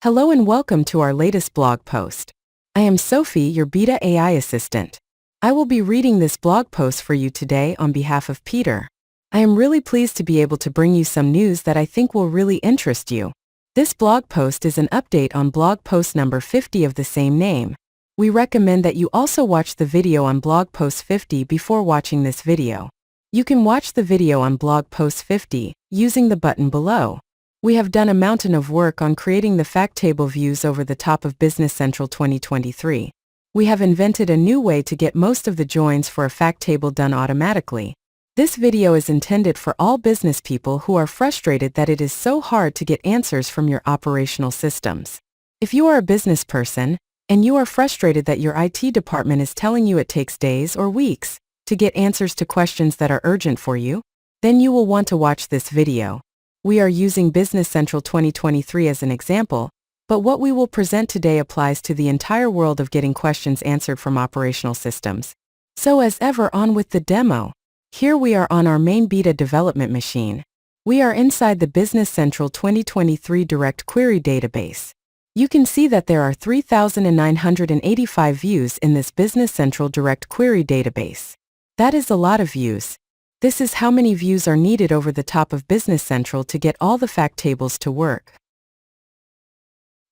Hello and welcome to our latest blog post. I am Sophie, your BIDA AI assistant. I will be reading this blog post for you today on behalf of Peter. I am really pleased to be able to bring you some news that I think will really interest you. This blog post is an update on blog post number 50 of the same name. We recommend that you also watch the video on blog post 50 before watching this video. You can watch the video on blog post 50 using the button below. We have done a mountain of work on creating the fact table views over the top of Business Central 2023. We have invented a new way to get most of the joins for a fact table done automatically. This video is intended for all business people who are frustrated that it is so hard to get answers from your operational systems. If you are a business person, and you are frustrated that your IT department is telling you it takes days or weeks to get answers to questions that are urgent for you, then you will want to watch this video. We are using Business Central 2023 as an example, but what we will present today applies to the entire world of getting questions answered from operational systems. So as ever, on with the demo. Here we are on our main BIDA development machine. We are inside the Business Central 2023 Direct Query database. You can see that there are 3,985 views in this Business Central Direct Query database. That is a lot of views. This is how many views are needed over the top of Business Central to get all the fact tables to work.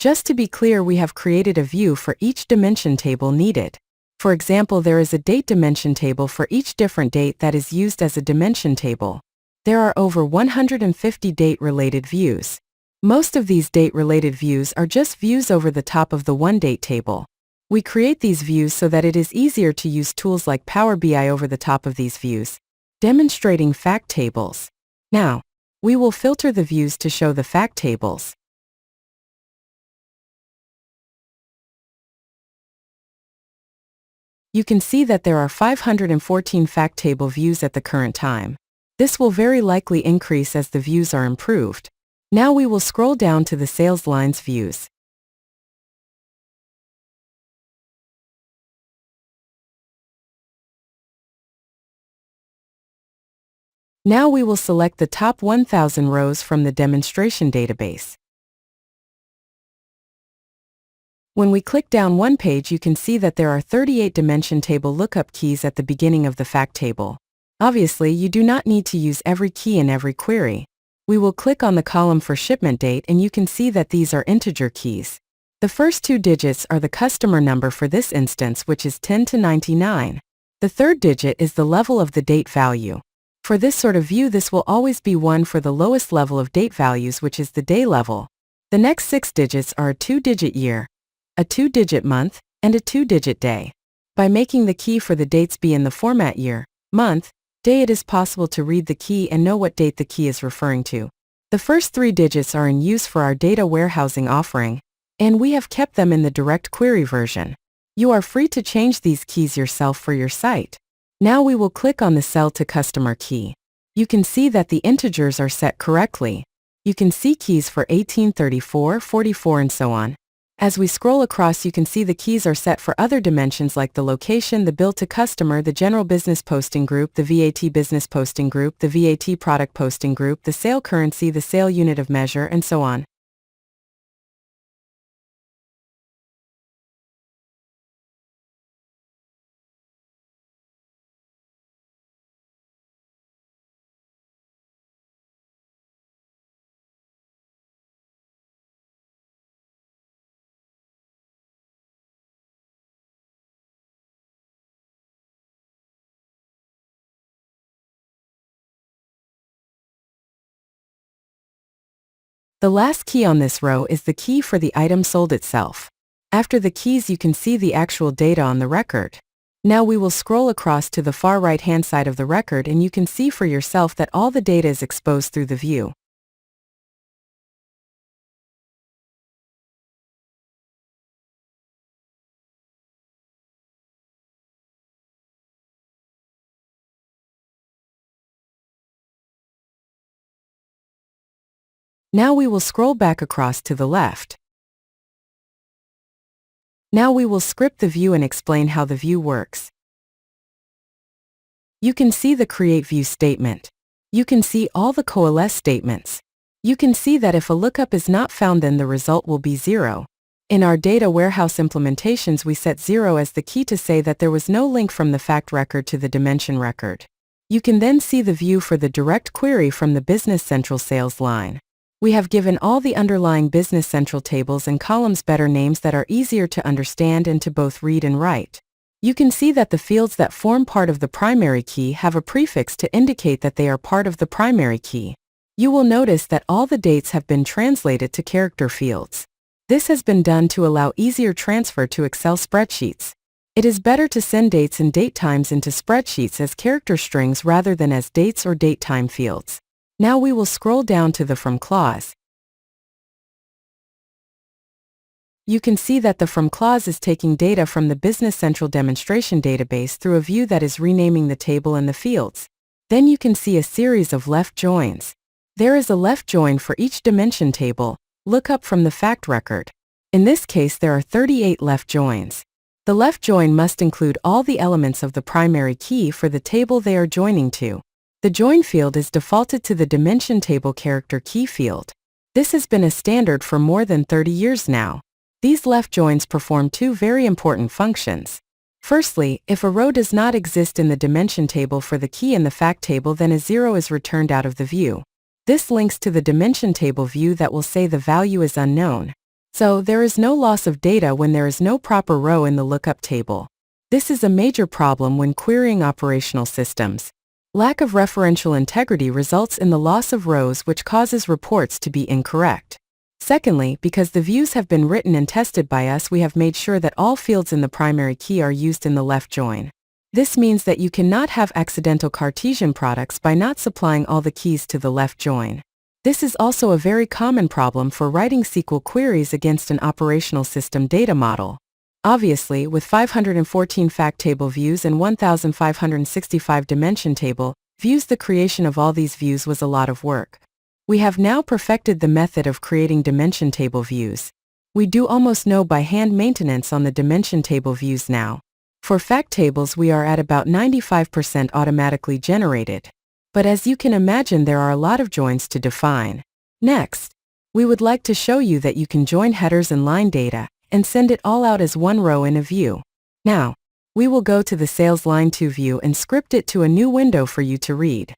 Just to be clear, we have created a view for each dimension table needed. For example, there is a date dimension table for each different date that is used as a dimension table. There are over 150 date-related views. Most of these date-related views are just views over the top of the one date table. We create these views so that it is easier to use tools like Power BI over the top of these views, demonstrating fact tables. Now, we will filter the views to show the fact tables. You can see that there are 514 fact table views at the current time. This will very likely increase as the views are improved. Now we will scroll down to the sales lines views. Now we will select the top 1,000 rows from the demonstration database. When we click down one page, you can see that there are 38 dimension table lookup keys at the beginning of the fact table. Obviously, you do not need to use every key in every query. We will click on the column for shipment date and you can see that these are integer keys. The first two digits are the customer number for this instance, which is 10 to 99. The third digit is the level of the date value. For this sort of view, this will always be 1 for the lowest level of date values, which is the day level. The next 6 digits are a 2-digit year, a 2-digit month, and a 2-digit day. By making the key for the dates be in the format year, month, day, it is possible to read the key and know what date the key is referring to. The first 3 digits are in use for our data warehousing offering, and we have kept them in the direct query version. You are free to change these keys yourself for your site. Now we will click on the cell to customer key. You can see that the integers are set correctly. You can see keys for 18, 34, 44 and so on. As we scroll across, you can see the keys are set for other dimensions like the location, the bill to customer, the general business posting group, the VAT business posting group, the VAT product posting group, the sale currency, the sale unit of measure, and so on. The last key on this row is the key for the item sold itself. After the keys, you can see the actual data on the record. Now we will scroll across to the far right-hand side of the record and you can see for yourself that all the data is exposed through the view. Now we will scroll back across to the left. Now we will script the view and explain how the view works. You can see the create view statement. You can see all the coalesce statements. You can see that if a lookup is not found, then the result will be 0. In our data warehouse implementations, we set 0 as the key to say that there was no link from the fact record to the dimension record. You can then see the view for the direct query from the Business Central sales line. We have given all the underlying Business Central tables and columns better names that are easier to understand and to both read and write. You can see that the fields that form part of the primary key have a prefix to indicate that they are part of the primary key. You will notice that all the dates have been translated to character fields. This has been done to allow easier transfer to Excel spreadsheets. It is better to send dates and date times into spreadsheets as character strings rather than as dates or date time fields. Now we will scroll down to the From clause. You can see that the From clause is taking data from the Business Central demonstration database through a view that is renaming the table and the fields. Then you can see a series of left joins. There is a left join for each dimension table, lookup from the fact record. In this case, there are 38 left joins. The left join must include all the elements of the primary key for the table they are joining to. The join field is defaulted to the dimension table character key field. This has been a standard for more than 30 years now. These left joins perform two very important functions. Firstly, if a row does not exist in the dimension table for the key in the fact table, then a 0 is returned out of the view. This links to the dimension table view that will say the value is unknown. So, there is no loss of data when there is no proper row in the lookup table. This is a major problem when querying operational systems. Lack of referential integrity results in the loss of rows, which causes reports to be incorrect. Secondly, because the views have been written and tested by us, we have made sure that all fields in the primary key are used in the left join. This means that you cannot have accidental Cartesian products by not supplying all the keys to the left join. This is also a very common problem for writing SQL queries against an operational system data model. Obviously, with 514 fact table views and 1,565 dimension table views, the creation of all these views was a lot of work. We have now perfected the method of creating dimension table views. We do almost no by hand maintenance on the dimension table views now. For fact tables, we are at about 95% automatically generated. But as you can imagine, there are a lot of joins to define. Next, we would like to show you that you can join headers and line data and send it all out as one row in a view. Now, we will go to the Sales Line 2 view and script it to a new window for you to read.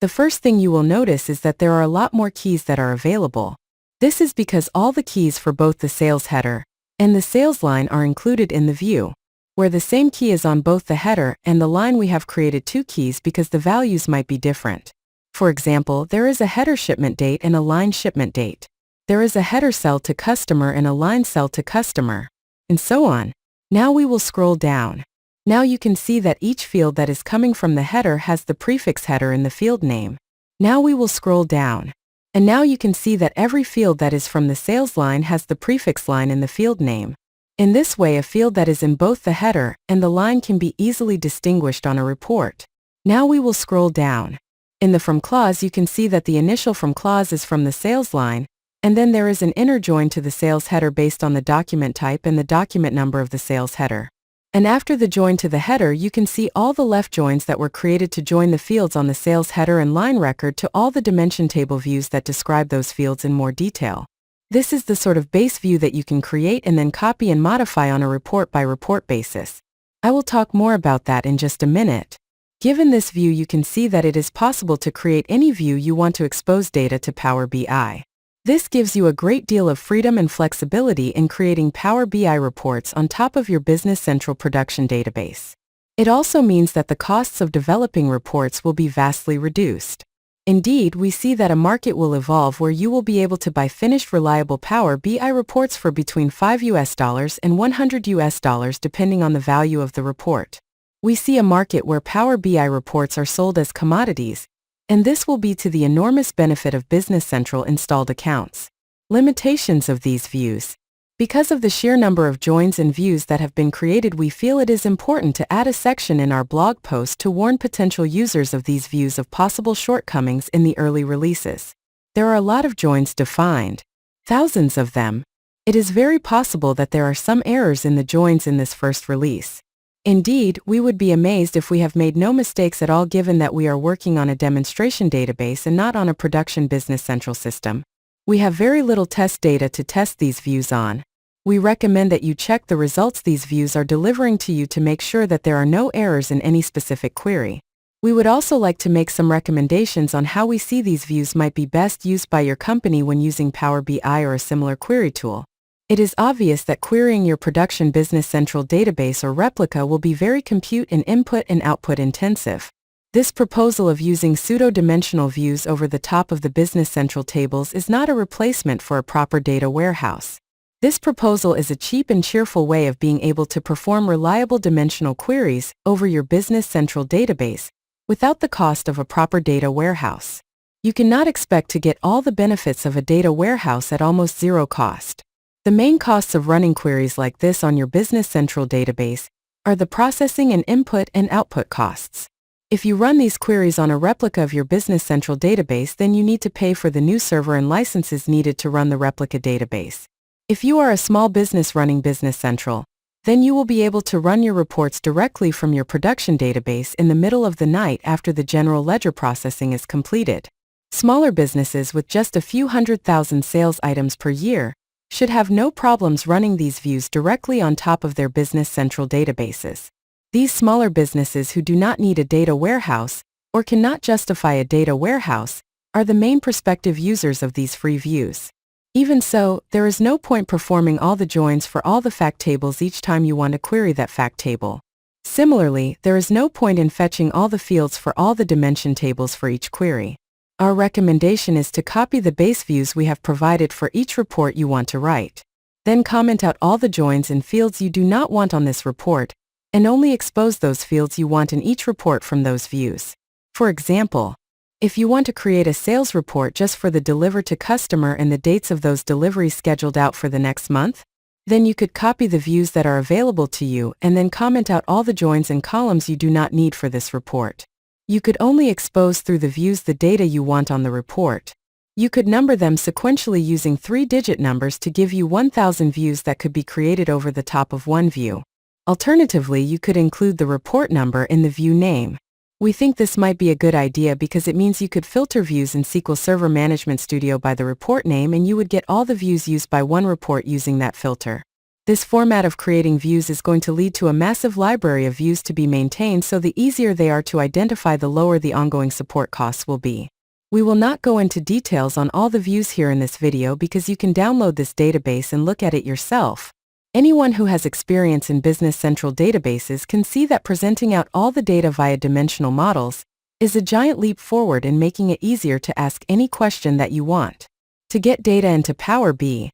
The first thing you will notice is that there are a lot more keys that are available. This is because all the keys for both the sales header and the sales line are included in the view. Where the same key is on both the header and the line, we have created two keys because the values might be different. For example, there is a header shipment date and a line shipment date. There is a header cell to customer and a line cell to customer, and so on. Now we will scroll down. Now you can see that each field that is coming from the header has the prefix header in the field name. Now we will scroll down. And now you can see that every field that is from the sales line has the prefix line in the field name. In this way, a field that is in both the header and the line can be easily distinguished on a report. Now we will scroll down. In the From clause, you can see that the initial From clause is from the sales line, and then there is an inner join to the sales header based on the document type and the document number of the sales header. And after the join to the header, you can see all the left joins that were created to join the fields on the sales header and line record to all the dimension table views that describe those fields in more detail. This is the sort of base view that you can create and then copy and modify on a report-by-report basis. I will talk more about that in just a minute. Given this view, you can see that it is possible to create any view you want to expose data to Power BI. This gives you a great deal of freedom and flexibility in creating Power BI reports on top of your Business Central production database. It also means that the costs of developing reports will be vastly reduced. Indeed, we see that a market will evolve where you will be able to buy finished reliable Power BI reports for between $5 and $100 depending on the value of the report. We see a market where Power BI reports are sold as commodities, and this will be to the enormous benefit of Business Central installed accounts. Limitations of these views. Because of the sheer number of joins and views that have been created, we feel it is important to add a section in our blog post to warn potential users of these views of possible shortcomings in the early releases. There are a lot of joins defined, thousands of them. It is very possible that there are some errors in the joins in this first release. Indeed, we would be amazed if we have made no mistakes at all given that we are working on a demonstration database and not on a production Business Central system. We have very little test data to test these views on. We recommend that you check the results these views are delivering to you to make sure that there are no errors in any specific query. We would also like to make some recommendations on how we see these views might be best used by your company when using Power BI or a similar query tool. It is obvious that querying your production Business Central database or replica will be very compute and input and output intensive. This proposal of using pseudo-dimensional views over the top of the Business Central tables is not a replacement for a proper data warehouse. This proposal is a cheap and cheerful way of being able to perform reliable dimensional queries over your Business Central database without the cost of a proper data warehouse. You cannot expect to get all the benefits of a data warehouse at almost zero cost. The main costs of running queries like this on your Business Central database are the processing and input and output costs. If you run these queries on a replica of your Business Central database, then you need to pay for the new server and licenses needed to run the replica database. If you are a small business running Business Central, then you will be able to run your reports directly from your production database in the middle of the night after the general ledger processing is completed. Smaller businesses with just a few 100,000 sales items per year should have no problems running these views directly on top of their Business Central databases. These smaller businesses who do not need a data warehouse or cannot justify a data warehouse are the main prospective users of these free views. Even so, there is no point performing all the joins for all the fact tables each time you want to query that fact table. Similarly, there is no point in fetching all the fields for all the dimension tables for each query. Our recommendation is to copy the base views we have provided for each report you want to write. Then comment out all the joins and fields you do not want on this report, and only expose those fields you want in each report from those views. For example, if you want to create a sales report just for the deliver to customer and the dates of those deliveries scheduled out for the next month, then you could copy the views that are available to you and then comment out all the joins and columns you do not need for this report. You could only expose through the views the data you want on the report. You could number them sequentially using 3-digit numbers to give you 1,000 views that could be created over the top of one view. Alternatively, you could include the report number in the view name. We think this might be a good idea because it means you could filter views in SQL Server Management Studio by the report name and you would get all the views used by one report using that filter. This format of creating views is going to lead to a massive library of views to be maintained, so the easier they are to identify, the lower the ongoing support costs will be. We will not go into details on all the views here in this video because you can download this database and look at it yourself. Anyone who has experience in Business Central databases can see that presenting out all the data via dimensional models is a giant leap forward in making it easier to ask any question that you want. To get data into Power BI,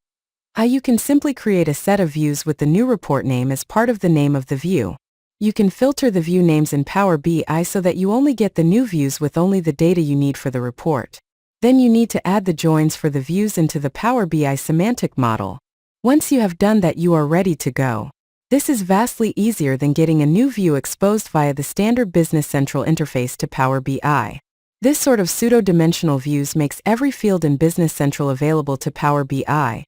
you can simply create a set of views with the new report name as part of the name of the view. You can filter the view names in Power BI so that you only get the new views with only the data you need for the report. Then you need to add the joins for the views into the Power BI semantic model. Once you have done that, you are ready to go. This is vastly easier than getting a new view exposed via the standard Business Central interface to Power BI. This sort of pseudo-dimensional views makes every field in Business Central available to Power BI.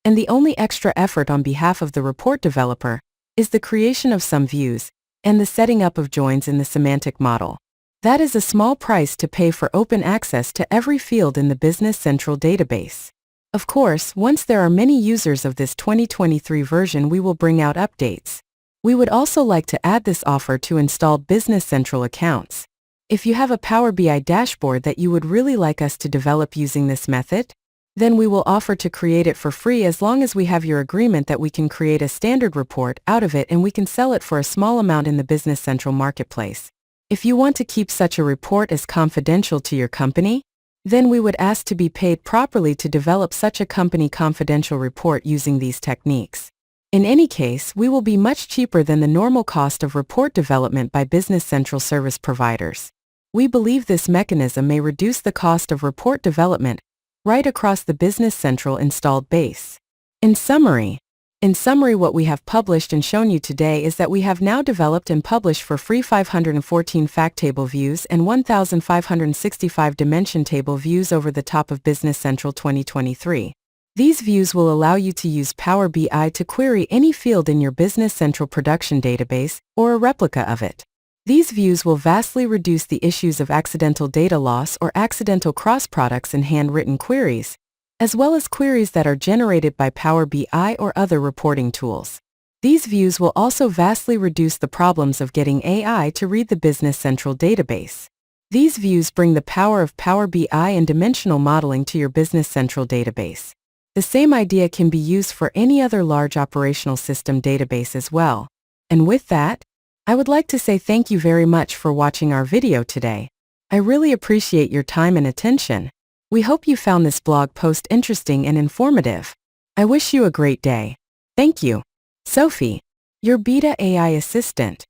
And the only extra effort on behalf of the report developer is the creation of some views and the setting up of joins in the semantic model. That is a small price to pay for open access to every field in the Business Central database. Of course, once there are many users of this 2023 version, we will bring out updates. We would also like to add this offer to installed Business Central accounts. If you have a Power BI dashboard that you would really like us to develop using this method, then we will offer to create it for free as long as we have your agreement that we can create a standard report out of it and we can sell it for a small amount in the Business Central marketplace. If you want to keep such a report as confidential to your company, then we would ask to be paid properly to develop such a company confidential report using these techniques. In any case, we will be much cheaper than the normal cost of report development by Business Central service providers. We believe this mechanism may reduce the cost of report development right across the Business Central installed base. In summary, what we have published and shown you today is that we have now developed and published for free 514 fact table views and 1,565 dimension table views over the top of Business Central 2023. These views will allow you to use Power BI to query any field in your Business Central production database or a replica of it. These views will vastly reduce the issues of accidental data loss or accidental cross-products in handwritten queries, as well as queries that are generated by Power BI or other reporting tools. These views will also vastly reduce the problems of getting AI to read the Business Central database. These views bring the power of Power BI and dimensional modeling to your Business Central database. The same idea can be used for any other large operational system database as well. And with that, I would like to say thank you very much for watching our video today. I really appreciate your time and attention. We hope you found this blog post interesting and informative. I wish you a great day. Thank you. Sophie, your BIDA AI assistant.